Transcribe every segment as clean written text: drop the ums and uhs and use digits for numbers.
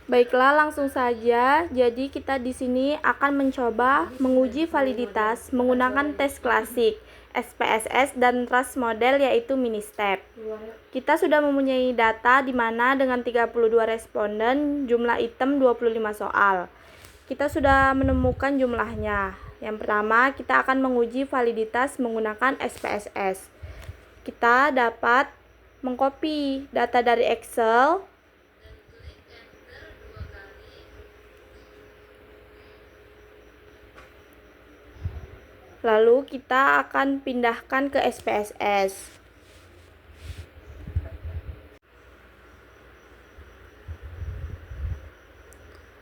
Baiklah, langsung saja. Jadi kita di sini akan mencoba menguji validitas menggunakan tes klasik, SPSS dan trust model yaitu mini-step. Kita sudah mempunyai data di mana dengan 32 responden, jumlah item 25 soal. Kita sudah menemukan jumlahnya. Yang pertama, kita akan menguji validitas menggunakan SPSS. Kita dapat mengcopy data dari Excel, lalu kita akan pindahkan ke SPSS.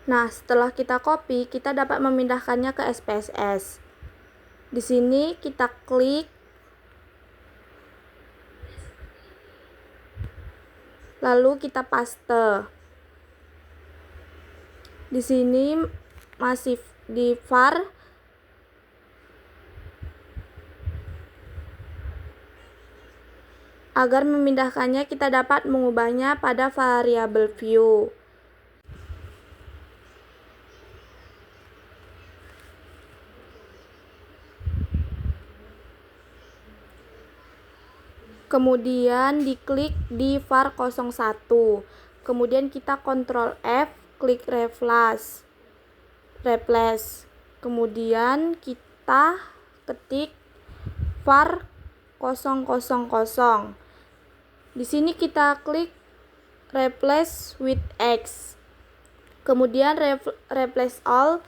Nah, setelah kita copy, kita dapat memindahkannya ke SPSS. Di sini kita klik, lalu kita paste. Di sini masih di var. Agar memindahkannya, kita dapat mengubahnya pada variabel view. Kemudian diklik di var 01. Kemudian kita Ctrl F, klik replace. Kemudian kita ketik var 000. Di sini kita klik replace with X. Kemudian replace all.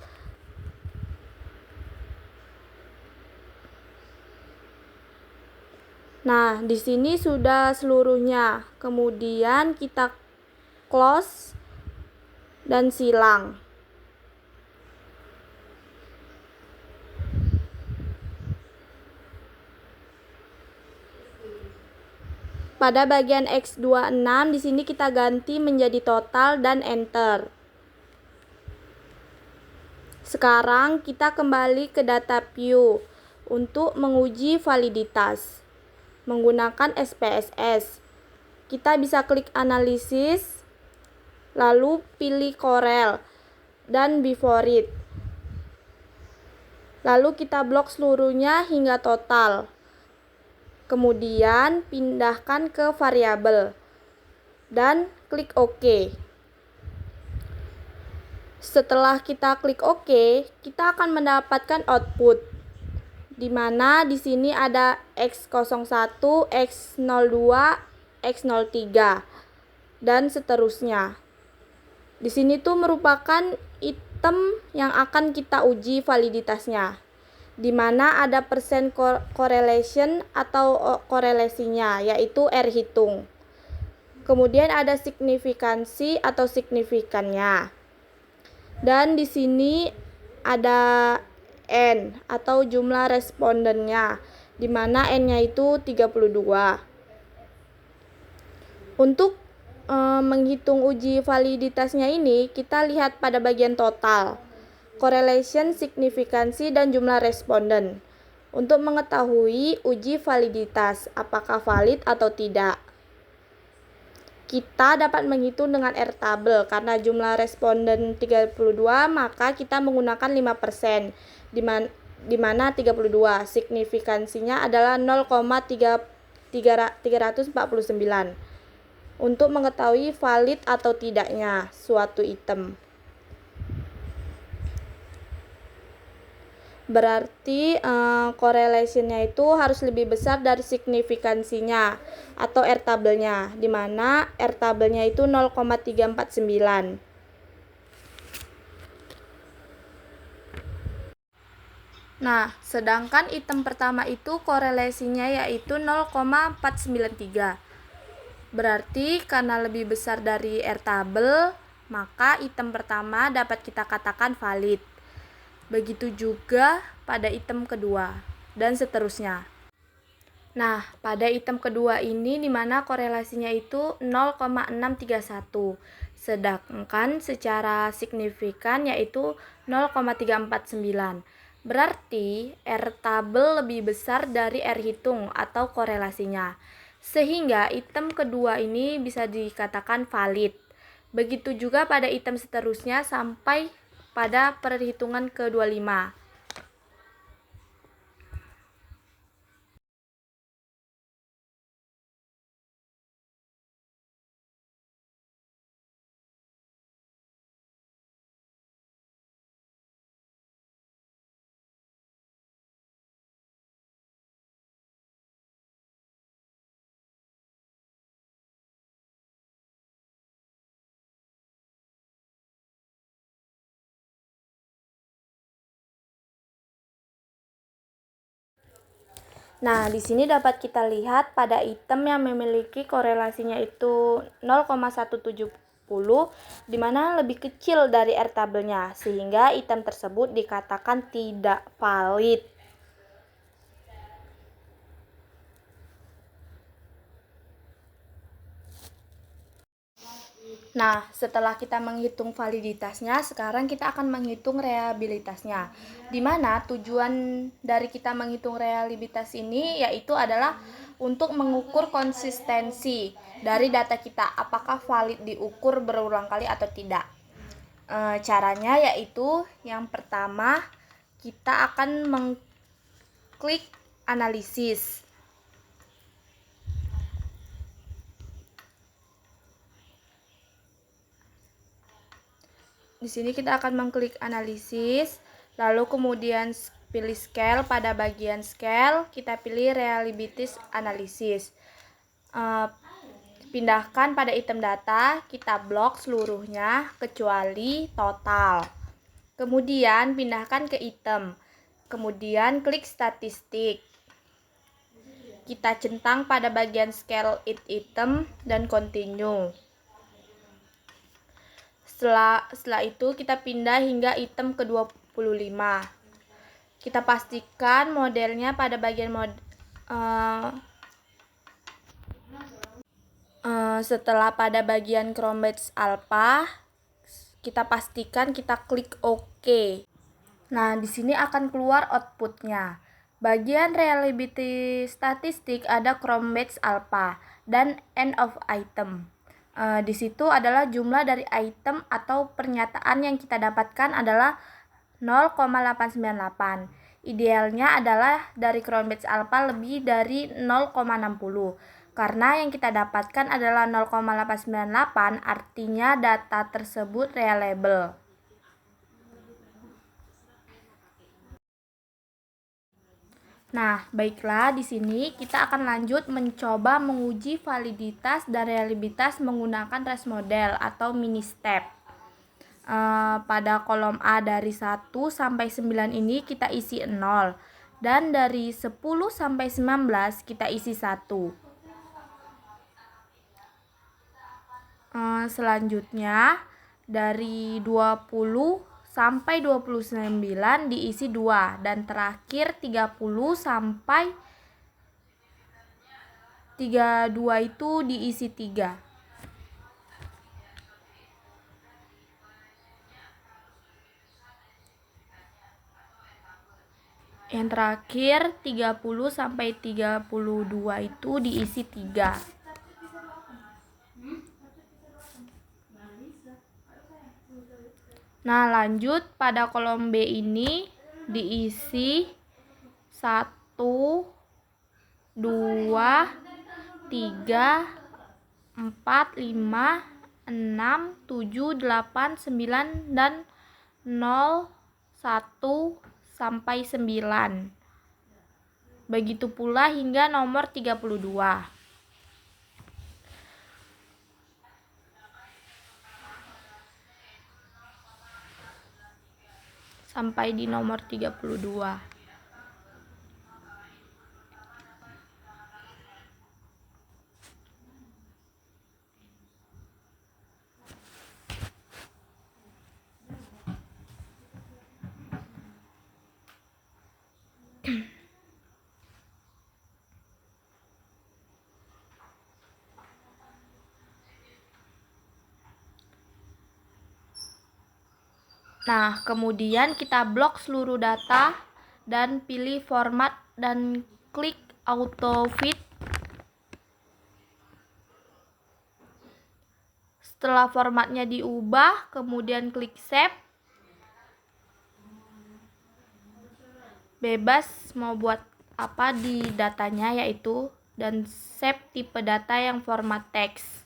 Nah, di sini sudah seluruhnya. Kemudian kita close dan silang. Pada bagian X26 di sini kita ganti menjadi total dan enter. Sekarang kita kembali ke data view untuk menguji validitas menggunakan SPSS. Kita bisa klik analisis, lalu pilih Corel dan before it. Lalu kita blok seluruhnya hingga total. Kemudian pindahkan ke variabel dan klik OK. Setelah kita klik OK, kita akan mendapatkan output di mana di sini ada X01, X02, X03 dan seterusnya. Di sini tuh merupakan item yang akan kita uji validitasnya, di mana ada persen correlation atau korelasinya, yaitu R hitung. Kemudian ada signifikansi atau signifikannya. Dan di sini ada N atau jumlah respondennya, di mana N-nya itu 32. Untuk menghitung uji validitasnya ini, kita lihat pada bagian total, correlation, signifikansi, dan jumlah responden. Untuk mengetahui uji validitas, apakah valid atau tidak. Kita dapat menghitung dengan Airtable karena jumlah responden 32, maka kita menggunakan 5%, di mana 32 signifikansinya adalah 0,349 untuk mengetahui valid atau tidaknya suatu item. Berarti correlation-nya itu harus lebih besar dari signifikansinya atau Airtable-nya, di mana Airtable-nya itu 0,349. Nah, sedangkan item pertama itu korelasinya yaitu 0,493. Berarti karena lebih besar dari Airtable, maka item pertama dapat kita katakan valid. Begitu juga pada item kedua, dan seterusnya. Nah, pada item kedua ini di mana korelasinya itu 0,631. Sedangkan secara signifikan yaitu 0,349. Berarti Airtable lebih besar dari R hitung atau korelasinya. Sehingga item kedua ini bisa dikatakan valid. Begitu juga pada item seterusnya sampai pada perhitungan ke-25. Nah, di sini dapat kita lihat pada item yang memiliki korelasinya itu 0,170, di mana lebih kecil dari R tabelnya, sehingga item tersebut dikatakan tidak valid. Nah, setelah kita menghitung validitasnya, sekarang kita akan menghitung reliabilitasnya. Di mana tujuan dari kita menghitung reliabilitas ini yaitu adalah untuk mengukur konsistensi dari data kita, apakah valid diukur berulang kali atau tidak. Caranya yaitu yang pertama, kita akan mengklik analisis. Di sini kita akan mengklik analisis, lalu kemudian pilih scale. Pada bagian scale kita pilih reliability analysis. Pindahkan pada item data, kita blok seluruhnya kecuali total. Kemudian pindahkan ke item. Kemudian klik statistik. Kita centang pada bagian scale it item dan continue. Setelah itu kita pindah hingga item ke-25. Kita pastikan modelnya pada bagian setelah pada bagian Chromebase Alpha, kita pastikan kita klik OK. Nah, di sini akan keluar outputnya. Bagian reliability statistik ada Chromebase Alpha dan end of item. Di situ adalah jumlah dari item atau pernyataan yang kita dapatkan adalah 0,898. Idealnya adalah dari Chromebase Alpha lebih dari 0,60. Karena yang kita dapatkan adalah 0,898, artinya data tersebut reliable. Nah, baiklah, di sini kita akan lanjut mencoba menguji validitas dan reliabilitas menggunakan trace model atau mini step. Pada kolom A dari 1 sampai 9 ini kita isi 0, dan dari 10 sampai 19 kita isi 1. Selanjutnya dari 20 sampai 29 diisi 2, dan terakhir 30 sampai 32 itu diisi 3. Yang terakhir 30 sampai 32 itu diisi 3. Nah, lanjut pada kolom B ini diisi 1, 2, 3, 4, 5, 6, 7, 8, 9, dan 0, 1, sampai 9. Begitu pula hingga nomor 32. Sampai di nomor 32. Nah, kemudian kita blok seluruh data dan pilih format dan klik auto fit. Setelah formatnya diubah, kemudian klik save. Bebas mau buat apa di datanya yaitu, dan save tipe data yang format teks.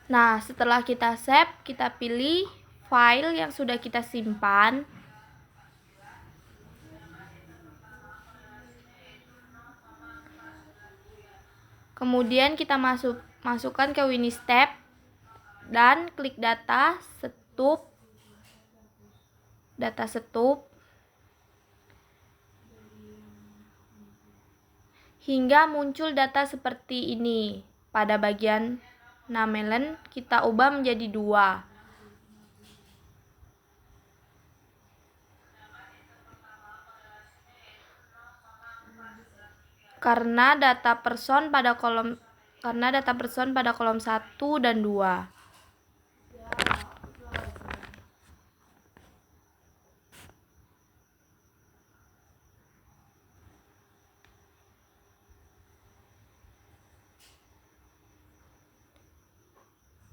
Nah, setelah kita save, kita pilih file yang sudah kita simpan. Kemudian kita masukkan ke Winistep dan klik data setup hingga muncul data seperti ini. Pada bagian Namelen kita ubah menjadi 2. Karena data person pada kolom 1 dan 2.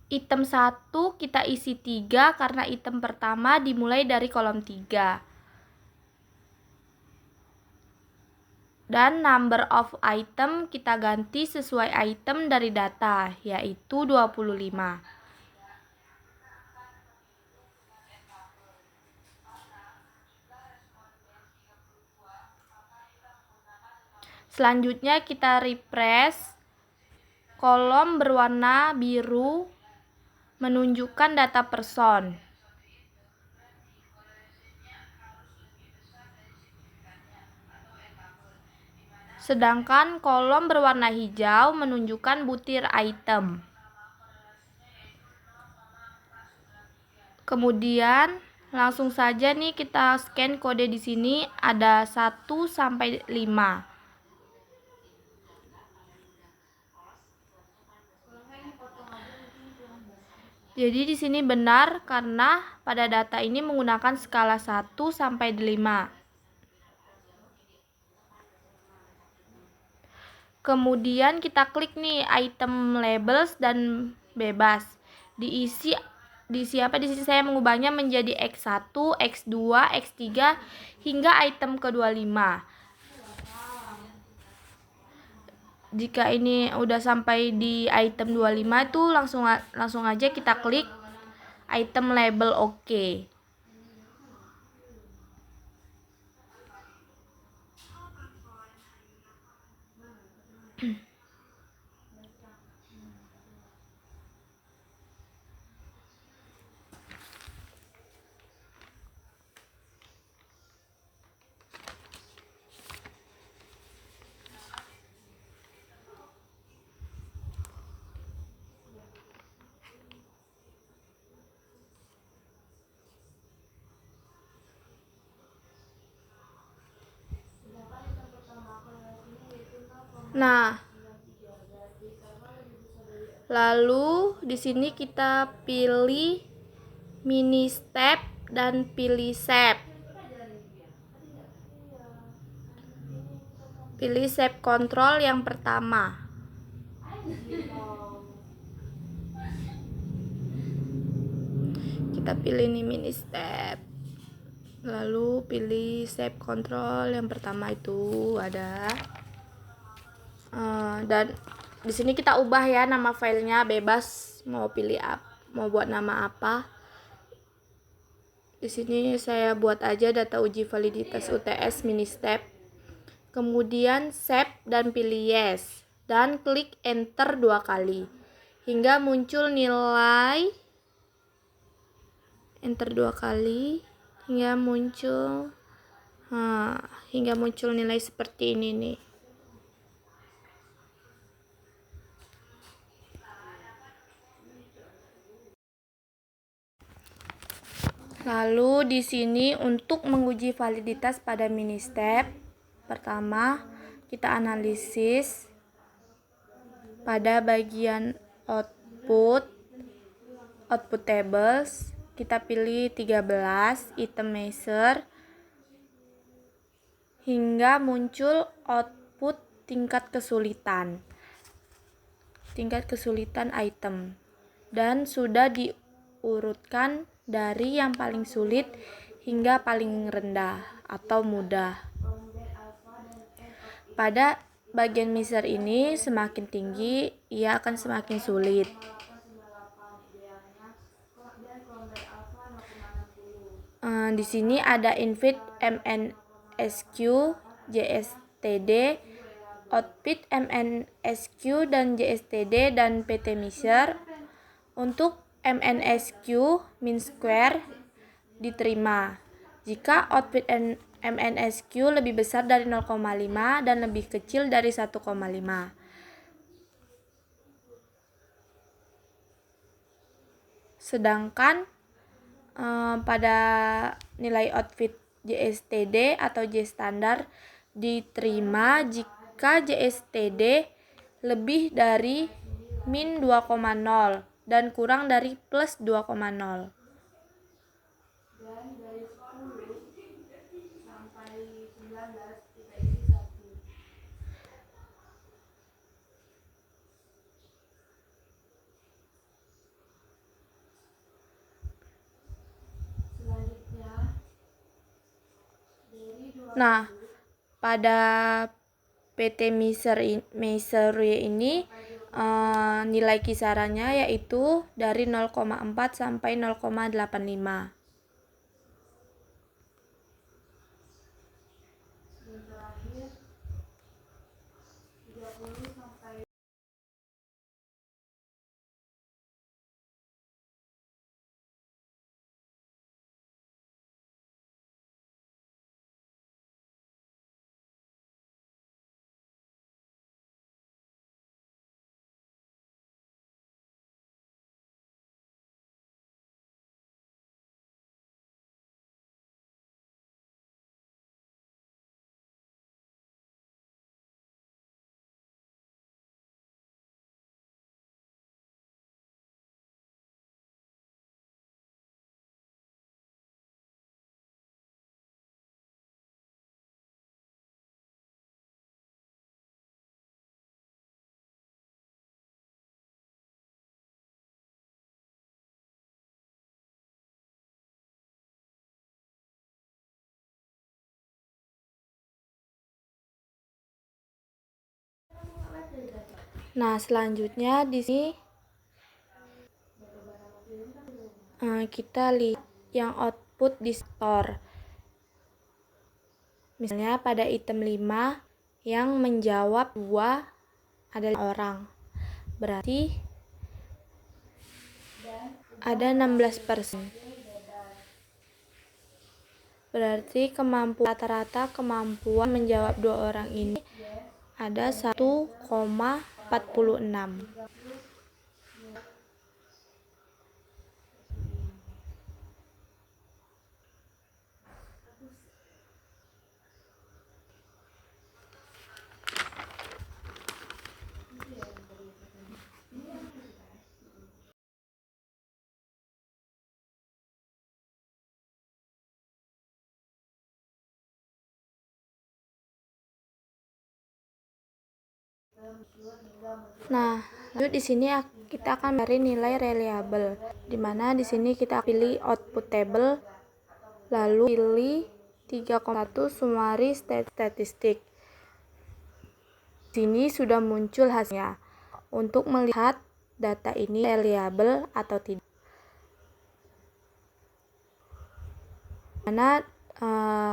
Item 1 kita isi 3 karena item pertama dimulai dari kolom 3. Dan number of item kita ganti sesuai item dari data, yaitu 25. Selanjutnya kita refresh. Kolom berwarna biru menunjukkan data person. Sedangkan kolom berwarna hijau menunjukkan butir item. Kemudian langsung saja nih kita scan kode di sini, ada 1 sampai 5. Jadi di sini benar karena pada data ini menggunakan skala 1 sampai 5. Kemudian kita klik nih item labels dan bebas. Diisi apa di sini saya mengubahnya menjadi X1, X2, X3 hingga item ke-25. Jika ini udah sampai di item 25 itu langsung aja kita klik item label OK. Nah, lalu di sini kita pilih mini step dan pilih shape. Pilih shape control yang pertama. Kita pilih nih mini step. Lalu pilih shape control yang pertama itu ada. Dan di sini kita ubah ya nama filenya, bebas mau pilih mau buat nama apa. Di sini saya buat aja data uji validitas UTS mini step. Kemudian save dan pilih yes dan klik enter 2 kali hingga muncul nilai. Enter 2 kali hingga muncul nilai seperti ini nih. Lalu di sini untuk menguji validitas pada mini step, pertama kita analisis pada bagian output tables, kita pilih 13 item measure hingga muncul output tingkat kesulitan item, dan sudah diurutkan dari yang paling sulit hingga paling rendah atau mudah. Pada bagian measure ini semakin tinggi, ia akan semakin sulit. Di sini ada invite MNSQ, JSTD, output MNSQ dan JSTD dan PT measure. Untuk MNSQ mean square diterima jika output MNSQ lebih besar dari 0,5 dan lebih kecil dari 1,5. Sedangkan pada nilai output JSTD atau J standar diterima jika JSTD lebih dari min 2,0 dan kurang dari plus 2,0. Nah, pada PT measure ini nilai kisarannya yaitu dari 0,4 sampai 0,85. Nah, selanjutnya di sini kita lihat yang output di store. Misalnya pada item 5 yang menjawab 2 adalah orang. Berarti ada 16%. Berarti rata-rata kemampuan menjawab 2 orang ini ada 1,46. Nah, lalu di sini kita akan mencari nilai reliable, di mana di sini kita pilih output table, lalu pilih 3,1 summary statistik. Di sini sudah muncul hasilnya. Untuk melihat data ini reliable atau tidak. Mana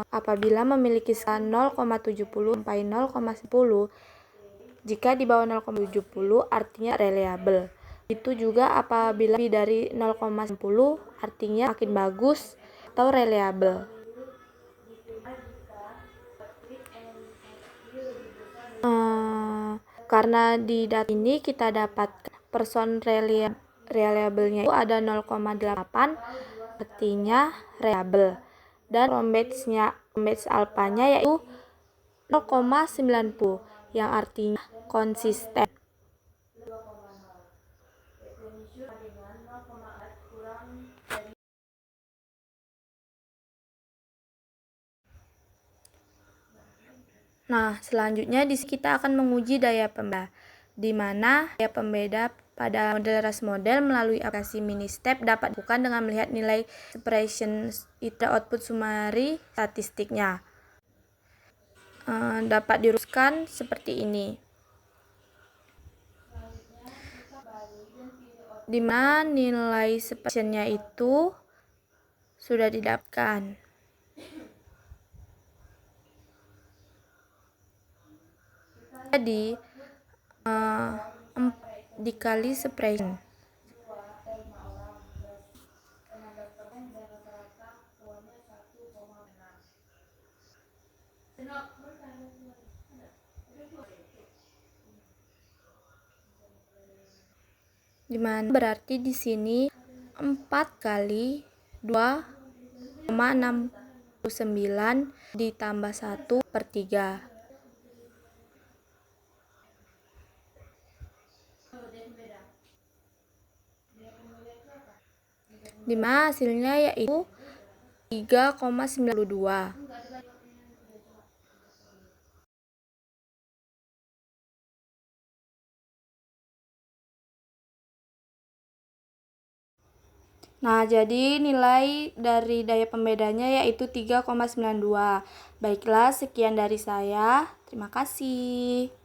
apabila memiliki skala 0,70 sampai 0,10, jika di bawah 0,70 artinya reliable. Itu juga apabila lebih dari 0,10 artinya makin bagus atau reliable. Karena di data ini kita dapat person reliable-nya itu ada 0,8, artinya reliable, dan Rombets alpanya yaitu 0,90 yang artinya konsisten. Nah, selanjutnya di sini kita akan menguji daya pembeda, di mana daya pembeda pada model RAS model melalui aplikasi Ministep dapat dilakukan dengan melihat nilai expression itu output summary statistiknya. Dapat dirumuskan seperti ini, di mana nilai expressionnya itu sudah didapatkan. Jadi dikali expression. Dimana berarti di sini 4 kali 2,69 ditambah 1/3. Dimana hasilnya yaitu 3,92. Nah, jadi nilai dari daya pembedanya yaitu 3,92. Baiklah, sekian dari saya. Terima kasih.